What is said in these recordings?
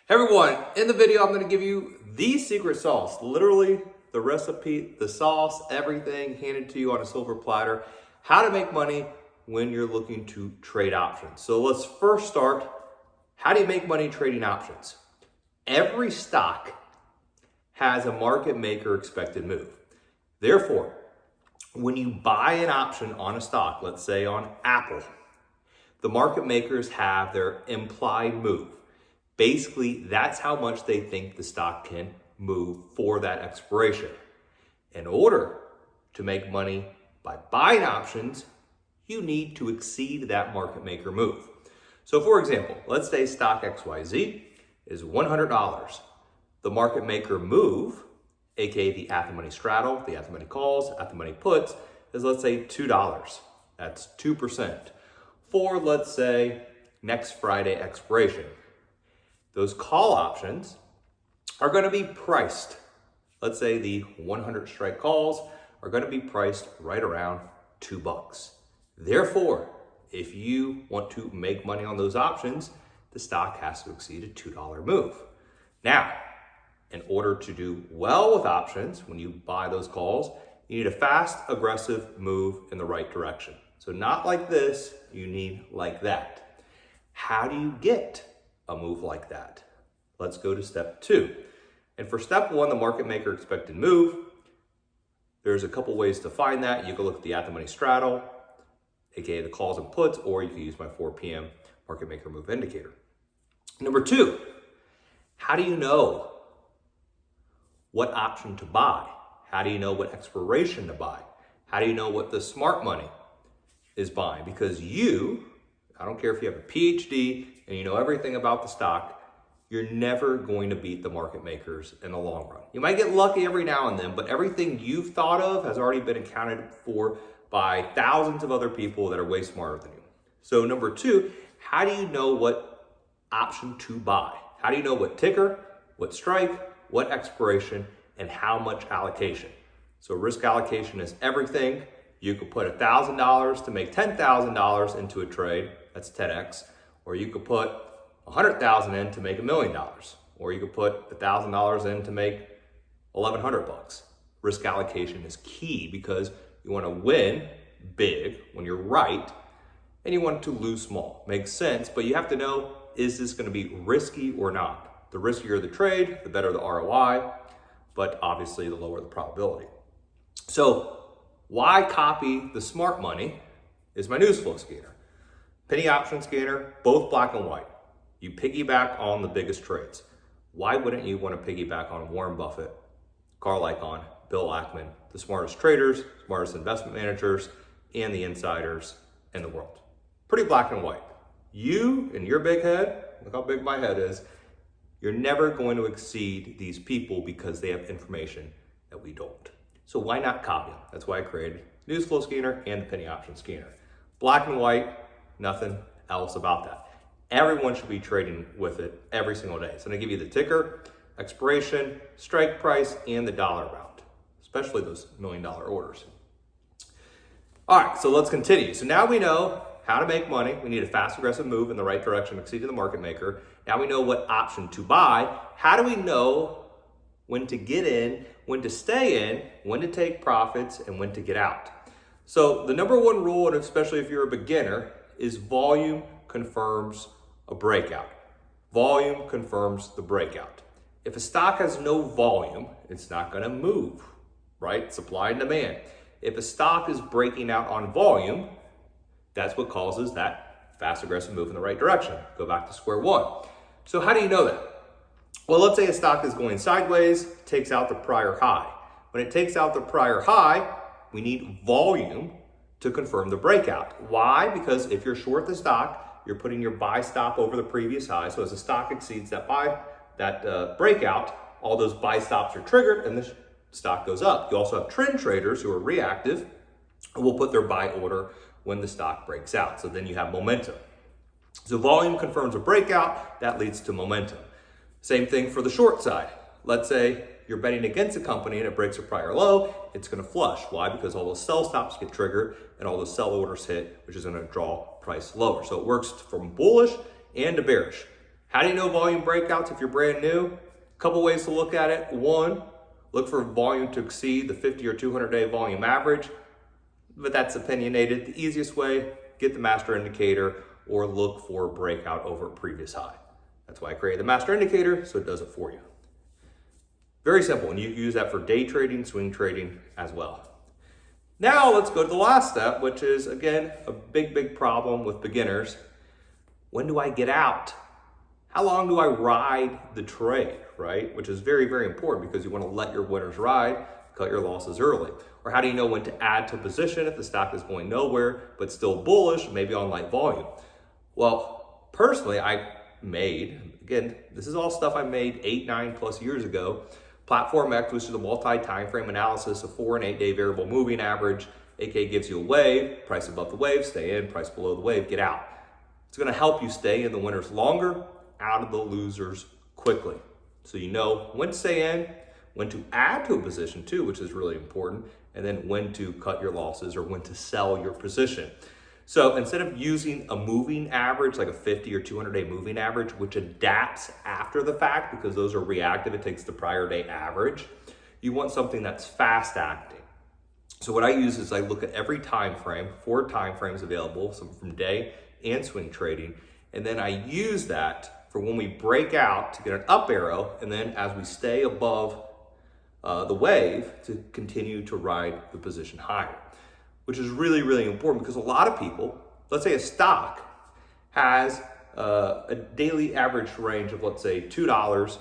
Hey everyone, in the video I'm going to give you the secret sauce, literally the recipe, the sauce, everything handed to you on a silver platter, how to make money when you're looking to trade options. So let's first start, how do you make money trading options? Every stock has a market maker expected move. Therefore, when you buy an option on a stock, let's say on Apple, the market makers have their implied move. Basically, that's how much they think the stock can move for that expiration. In order to make money by buying options, you need to exceed that market maker move. So for example, let's say stock XYZ is $100. The market maker move, aka the at-the-money straddle, the at-the-money calls, at-the-money puts, is let's say $2. That's 2%. For let's say next Friday expiration. Those call options are going to be priced. Let's say the 100 strike calls are going to be priced right around $2. Therefore, if you want to make money on those options, the stock has to exceed a $2 move. Now, in order to do well with options, when you buy those calls, you need a fast, aggressive move in the right direction. So not like this, you need like that. How do you get a move like that? Let's go to step 2. And for step 1, the market maker expected move, there's a couple ways to find that. You can look at the at-the-money straddle, aka the calls and puts, or you can use my 4 p.m. market maker move indicator. Number 2, how do you know what option to buy? How do you know what expiration to buy? How do you know what the smart money is buying? Because I don't care if you have a PhD and you know everything about the stock, you're never going to beat the market makers in the long run. You might get lucky every now and then, but everything you've thought of has already been accounted for by thousands of other people that are way smarter than you. So number 2, how do you know what option to buy? How do you know what ticker, what strike, what expiration, and how much allocation? So risk allocation is everything. You could put $1,000 to make $10,000 into a trade, that's 10x, or you could put $100,000 in to make $1 million, or you could put $1,000 in to make $1,100. Risk allocation is key because you want to win big when you're right, and you want to lose small. Makes sense, but you have to know, is this going to be risky or not? The riskier the trade, the better the ROI, but obviously the lower the probability. So why copy the smart money is my news flow scanner. Penny option scanner, both black and white. You piggyback on the biggest trades. Why wouldn't you want to piggyback on Warren Buffett, Carl Icahn, Bill Ackman, the smartest traders, smartest investment managers, and the insiders in the world? Pretty black and white. You and your big head, look how big my head is, you're never going to exceed these people because they have information that we don't. So why not copy them? That's why I created news flow scanner and the penny option scanner. Black and white, nothing else about that. Everyone should be trading with it every single day. So I'm gonna give you the ticker, expiration, strike price, and the dollar amount, especially those $1 million orders. All right, so let's continue. So now we know how to make money. We need a fast, aggressive move in the right direction, exceeding the market maker. Now we know what option to buy. How do we know when to get in, when to stay in, when to take profits, and when to get out? So the number 1 rule, and especially if you're a beginner, is volume confirms a breakout. Volume confirms the breakout. If a stock has no volume, it's not going to move, right? Supply and demand. If a stock is breaking out on volume, that's what causes that fast, aggressive move in the right direction. Go back to square one. So how do you know that? Well, let's say a stock is going sideways, takes out the prior high. When it takes out the prior high, we need volume to confirm the breakout. Why? Because if you're short the stock, you're putting your buy stop over the previous high. So as the stock exceeds that breakout, all those buy stops are triggered and the stock goes up. You also have trend traders who are reactive and will put their buy order when the stock breaks out. So then you have momentum. So volume confirms a breakout, that leads to momentum. Same thing for the short side. Let's say you're betting against a company and it breaks a prior low, it's going to flush. Why? Because all those sell stops get triggered and all those sell orders hit, which is going to draw price lower. So it works from bullish and to bearish. How do you know volume breakouts if you're brand new? A couple ways to look at it. One, look for volume to exceed the 50 or 200 day volume average, but that's opinionated. The easiest way, get the master indicator or look for a breakout over a previous high. That's why I created the master indicator, so it does it for you. Very simple, and you can use that for day trading, swing trading as well. Now let's go to the last step, which is, again, a big problem with beginners. When do I get out? How long do I ride the trade, right? Which is very important because you want to let your winners ride, cut your losses early. Or how do you know when to add to a position if the stock is going nowhere, but still bullish, maybe on light volume? Well, personally, I made, again, this is all stuff I made 8, 9+ years ago. Platform X, which is a multi-time frame analysis of 4 and 8 day variable moving average, aka gives you a wave, price above the wave, stay in, price below the wave, get out. It's gonna help you stay in the winners longer, out of the losers quickly. So you know when to stay in, when to add to a position too, which is really important, and then when to cut your losses or when to sell your position. So instead of using a moving average, like a 50 or 200 day moving average, which adapts after the fact because those are reactive, it takes the prior day average, you want something that's fast acting. So what I use is I look at every time frame, 4 time frames available, some from day and swing trading, and then I use that for when we break out to get an up arrow, and then as we stay above the wave to continue to ride the position higher, which is really important because a lot of people, let's say a stock has a daily average range of, let's say, $2,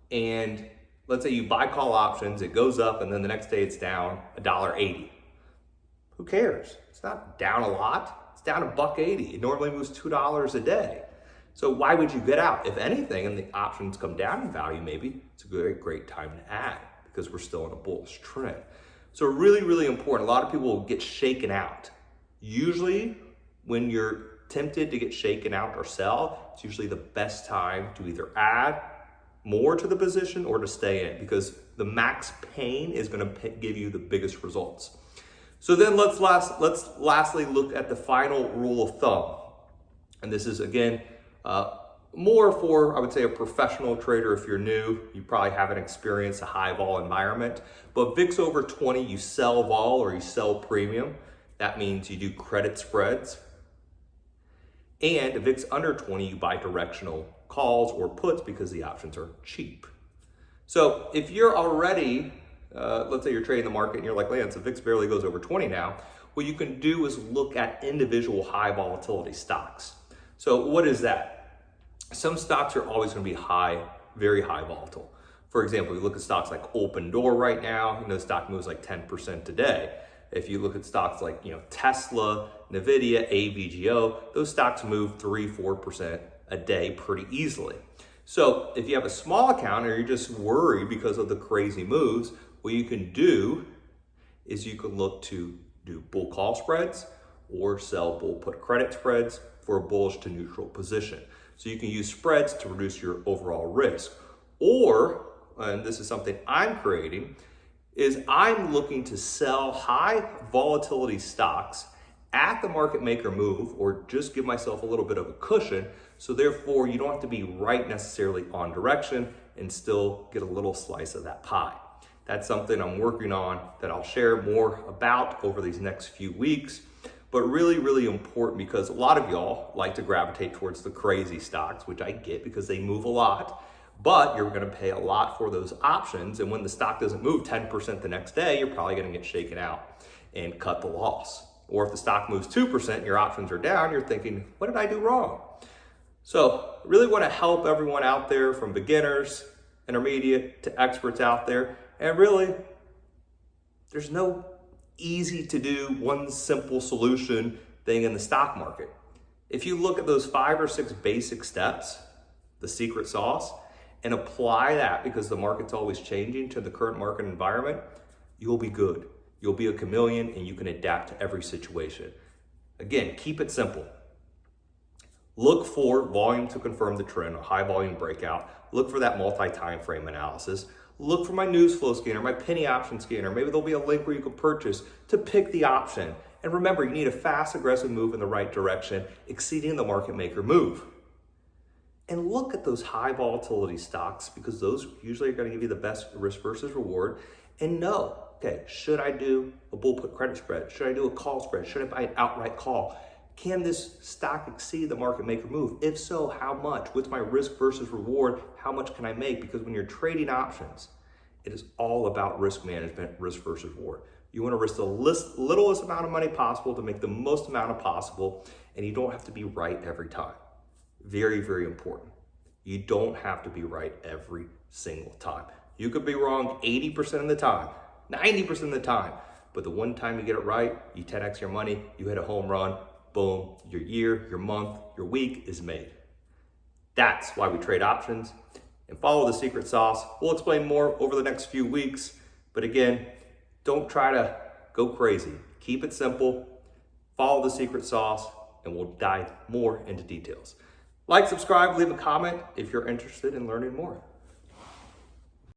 and let's say you buy call options, it goes up, and then the next day it's down $1.80. Who cares? It's not down a lot, it's down $1.80. It normally moves $2 a day. So why would you get out? If anything, and the options come down in value, maybe it's a great time to add because we're still in a bullish trend. So really important. A lot of people will get shaken out. Usually when you're tempted to get shaken out or sell, it's usually the best time to either add more to the position or to stay in because the max pain is going to give you the biggest results. So then let's lastly look at the final rule of thumb. And this is, again, more for, I would say, a professional trader. If you're new, you probably haven't experienced a high vol environment. But VIX over 20, you sell vol or you sell premium. That means you do credit spreads. And VIX under 20, you buy directional calls or puts because the options are cheap. So if you're already, let's say you're trading the market and you're like, Lance, the VIX barely goes over 20 now. What you can do is look at individual high volatility stocks. So what is that? Some stocks are always going to be very high volatile. For example, you look at stocks like Open Door right now, the stock moves like 10% a day. If you look at stocks like, Tesla, Nvidia, AVGO, those stocks move 3-4% a day pretty easily. So if you have a small account or you're just worried because of the crazy moves, what you can do is you can look to do bull call spreads or sell bull put credit spreads for a bullish to neutral position. So you can use spreads to reduce your overall risk. Or, and this is something I'm creating, is I'm looking to sell high volatility stocks at the market maker move or just give myself a little bit of a cushion. So therefore you don't have to be right necessarily on direction and still get a little slice of that pie. That's something I'm working on that I'll share more about over these next few weeks. But really important because a lot of y'all like to gravitate towards the crazy stocks, which I get because they move a lot, but you're gonna pay a lot for those options. And when the stock doesn't move 10% the next day, you're probably gonna get shaken out and cut the loss. Or if the stock moves 2% and your options are down, you're thinking, what did I do wrong? So really wanna help everyone out there from beginners, intermediate to experts out there. And really, there's no easy to do one simple solution thing in the stock market. If you look at those 5 or 6 basic steps, the secret sauce, and apply that because the market's always changing to the current market environment, you'll be good. You'll be a chameleon and you can adapt to every situation. Again, keep it simple. Look for volume to confirm the trend, a high volume breakout. Look for that multi-time frame analysis. Look for my news flow scanner, my penny option scanner. Maybe there'll be a link where you can purchase to pick the option. And remember, you need a fast, aggressive move in the right direction, exceeding the market maker move. and look at those high volatility stocks, because those usually are going to give you the best risk versus reward, and know, okay, should I do a bull put credit spread? Should I do a call spread? Should I buy an outright call? Can this stock exceed the market maker move? If so, how much? What's my risk versus reward? How much can I make? Because when you're trading options, it is all about risk management, risk versus reward. You want to risk the littlest amount of money possible to make the most amount of possible, and you don't have to be right every time. Very, very important. You don't have to be right every single time. You could be wrong 80% of the time, 90% of the time, but the one time you get it right, you 10x your money, you hit a home run, boom, your year, your month, your week is made. That's why we trade options. And follow the secret sauce. We'll explain more over the next few weeks, but again, don't try to go crazy. Keep it simple, follow the secret sauce, and we'll dive more into details. Like, subscribe, leave a comment if you're interested in learning more.